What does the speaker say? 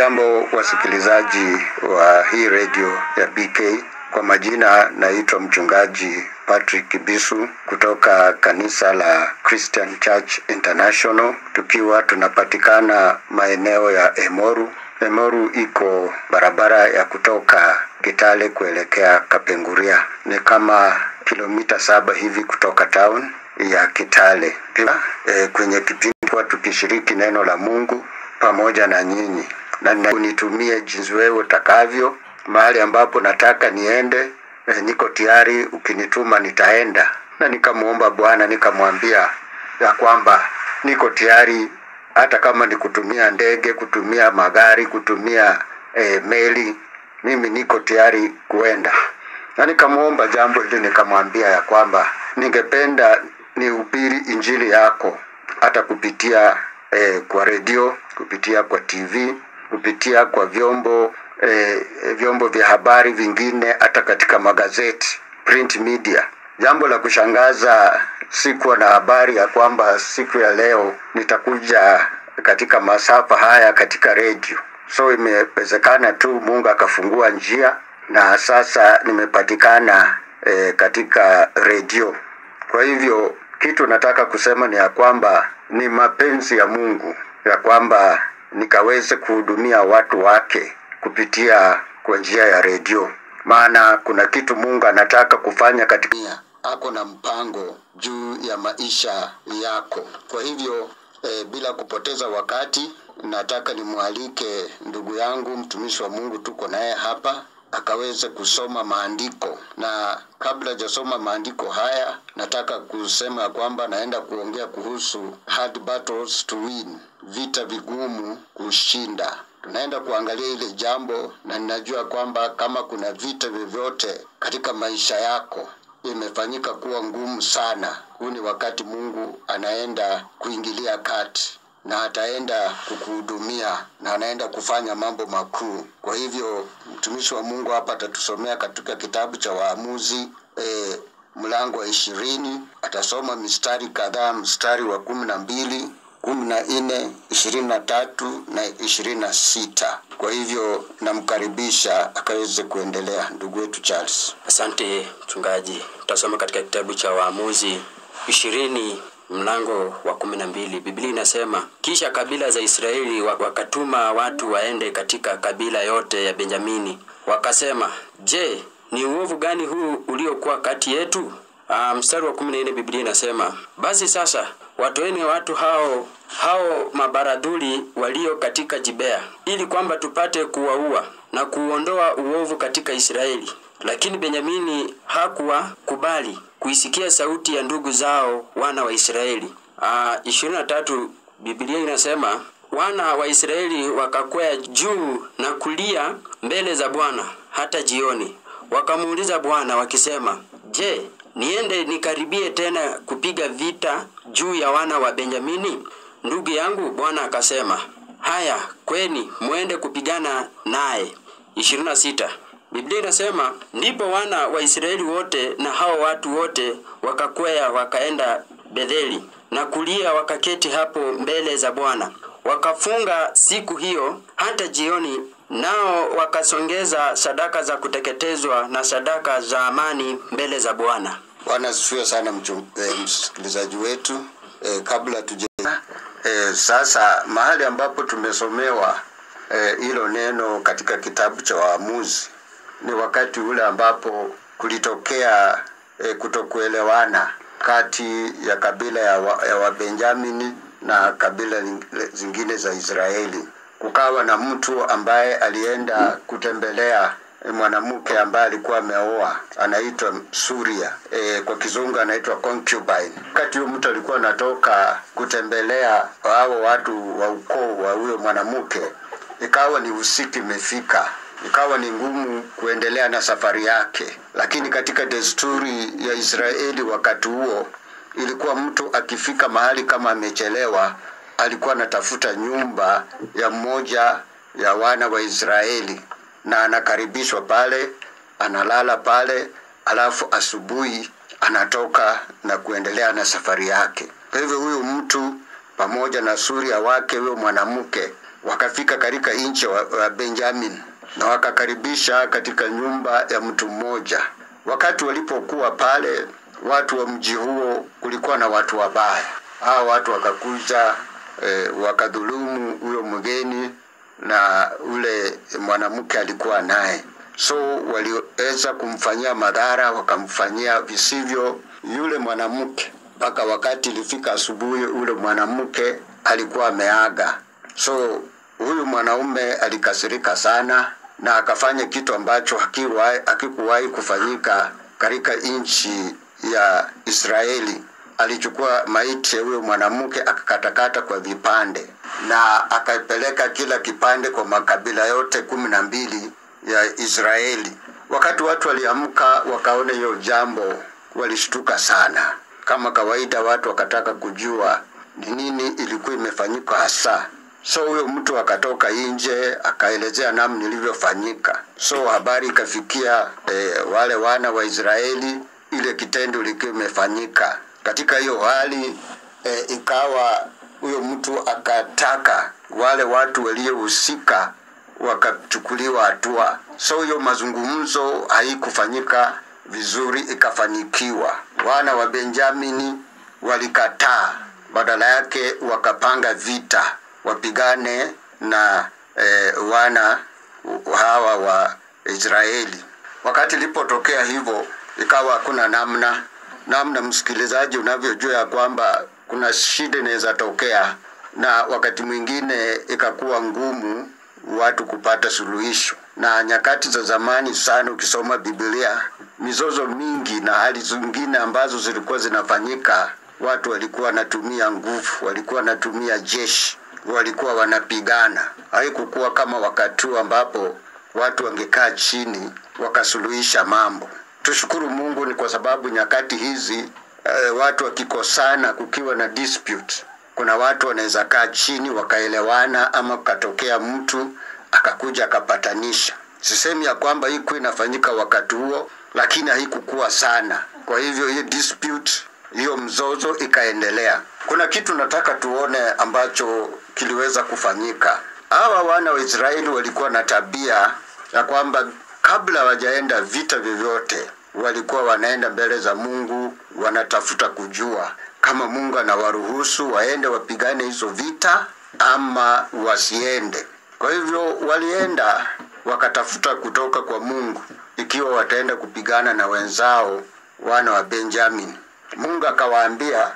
Hamjambo wasikilizaji wa hii radio ya BK. Kwa majina naitwa mchungaji Patrick Kibisu kutoka kanisa la Christian Church International, tukiwa tunapatikana maeneo ya Emoru. Emoru iko barabara ya kutoka Kitale kuelekea Kapenguria. Ni kama kilomita 7 hivi kutoka town ya Kitale. Kwenye kipindi kwa tukishiriki neno la Mungu pamoja na nyinyi. Na unitumie jinsi wewe utakavyo, mahali ambapo nataka niende, niko tayari, ukinituma nitaenda. Na nikamuomba Bwana, nikamwambia ya kwamba niko tayari, hata kama ni kutumia ndege, kutumia magari, kutumia meli, mimi niko tayari kuenda. Na nikamuomba jambo hili, nikamwambia ya kwamba ningependa nihubiri injili yako hata kupitia kwa radio, kupitia kwa TV, kupitia kwa vyombo vya habari vingine, hata katika magazeti, print media. Jambo la kushangaza, sikuwa na habari ya kwamba siku ya leo nitakuja katika masafa haya katika radio. So imewezekana tu, Mungu akafungua njia na sasa nimepatikana katika radio. Kwa hivyo kitu nataka kusema ni ya kwamba ni mapenzi ya Mungu ya kwamba nikaweze kuhudumia watu wake kupitia kwa njia ya radio. Maana kuna kitu Mungu anataka kufanya katika ako na mpango juu ya maisha yako. Kwa hivyo bila kupoteza wakati, nataka nimwalike ndugu yangu mtumishi wa Mungu, tuko naye hapa, akaweze kusoma maandiko. Na kabla hajasoma maandiko haya, nataka kusema kwamba naenda kuongea kuhusu hard battles to win, vita vigumu kushinda. Tunaenda kuangalia ile jambo, na ninajua kwamba kama kuna vita vyovyote katika maisha yako imefanyika kuwa ngumu sana, huu ni wakati Mungu anaenda kuingilia kati na ataenda kukuhudumia na anaenda kufanya mambo makuu. Kwa hivyo mtumishi wa Mungu hapa atatusomea katika kitabu cha Waamuzi mlango wa 20, atasoma mistari kadhaa, mstari wa 12, 14, 23 na 26. Kwa hivyo namkaribisha akaweze kuendelea ndugu wetu Charles. Asante mchungaji. Tutasoma katika kitabu cha Waamuzi 20 mlango wa 12. Biblia inasema, kisha kabila za Israeli wakatuma watu waende katika kabila yote ya Benjamini. Wakasema, je, ni uovu gani huu uliokuwa kati yetu? Mstari wa 14 Biblia inasema, basi sasa watoeni watu hao mabaradhuli walio katika Gibea, ili kwamba tupate kuwaua na kuondoa uovu katika Israeli. Lakini Benjamini hakuwa kubali kuisikia sauti ya ndugu zao wana wa Israeli. 23 Biblia inasema, wana wa Israeli wakakwea juu na kulia mbele za Bwana hata jioni. Wakamuuliza Bwana wakisema, je, niende nikaribie tena kupiga vita juu ya wana wa Benjamini? Ndugu yangu. Bwana akasema, haya, kweni muende kupigana naye. 26 Biblia inasema, ndipo wana wa Israeli wote na hao watu wote wakakwea wakaenda Betheli na kulia, wakaketi hapo mbele za Bwana. Wakafunga siku hiyo hata jioni, nao wakasongeza sadaka za kuteketezwa na sadaka za amani mbele za Bwana. Bwana asifiwe sana msikilizaji wetu. Kabla sasa mahali ambapo tumesomewa hilo neno katika kitabu cha Waamuzi, ni wakati ule ambapo kulitokea kutokuelewana kati ya kabila ya Wabenjamini na kabila zingine za Israeli. Kukawa na mtu ambaye alienda kutembelea mwanamke ambaye alikuwa ameoa, anaitwa Suria, kwa kizungu anaitwa concubine. Wakati huyo mtu alikuwa anatoka kutembelea hao watu wa ukoo wa huyo mwanamke, ikawa ni usiku imefika, ikawa ni ngumu kuendelea na safari yake. Lakini katika desturi ya Israeli wakati huo, ilikuwa mtu akifika mahali kama amechelewa, alikuwa anatafuta nyumba ya mmoja ya wana wa Israeli na anakaribishwa pale, analala pale, alafu asubuhi anatoka na kuendelea na safari yake. Kwa hivyo huyu mtu pamoja na Suria wake huyo mwanamke wakafika katika nchi wa Benjamin na wakakaribisha katika nyumba ya mtu mmoja. Wakati walipokuwa pale, watu wa mji huo kulikuwa na watu wabaya. Hao watu wakakuja wakadhulumu huyo mgeni na ule mwanamke alikuwa naye. So waliweza kumfanyia madhara, wakamfanyia visivyo yule mwanamke. Mpaka wakati ilifika asubuhi, ule mwanamke alikuwa ameaga. So huyu mwanaume alikasirika sana na akafanya kitu ambacho hakikuwahi kufanyika katika nchi ya Israeli. Alichukua maiti ya huyo mwanamke akakatakata kwa vipande na akaipeleka kila kipande kwa makabila yote 12 ya Israeli. Wakati watu waliamka wakaona hiyo jambo, walishtuka sana. Kama kawaida watu wakataka kujua ni nini ilikuwa imefanyika hasa. So huyo mtu akatoka nje akaelezea namna ilivyofanyika. So habari ikafikia wale wana wa Israeli, ile kitendo kilikuwa imefanyika. Katika hiyo hali ikawa huyo mtu akataka wale watu waliohusika wakachukuliwa hatua. So hiyo mazungumzo haikufanyika vizuri, ikafanikiwa. Wana wa Benjamini walikataa, badala yake wakapanga vita wapigane na wana hawa wa Israeli. Wakati ilipotokea hivyo, ikawa hakuna namna msikilizaji unavyojua ya kwamba kuna shida inaweza tokea, na wakati mwingine ikakuwa ngumu watu kupata suluhisho. Na nyakati za zamani sana, ukisoma Biblia, mizozo mingi na hali zingine ambazo zilikuwa zinafanyika, watu walikuwa wanatumia nguvu, walikuwa wanatumia jeshi, walikuwa wanapigana. Haikukuwa kama wakati ambapo watu wangekaa chini wakasuluhisha mambo. Tushukuru Mungu ni kwa sababu nyakati hizi watu wakikosana, kukiwa na dispute, kuna watu wanaweza kaa chini wakaelewana, ama katokea mtu akakuja akapatanisha. Sisemi ya kwamba hii inafanyika wakati huo, lakini haikukuwa sana. Kwa hivyo hiyo dispute, hiyo mzozo ikaendelea. Kuna kitu nataka tuone ambacho kiliweza kufanyika. Hawa wana wa Israeli walikuwa na tabia ya kwamba kabla hawajaenda vita vyovyote, walikuwa wanaenda mbele za Mungu, wanatafuta kujua kama Mungu anawaruhusu waende wapigane hizo vita ama wasiende. Kwa hivyo walienda wakatafuta kutoka kwa Mungu ikiwa wataenda kupigana na wenzao wana wa Benjamin. Mungu akawaambia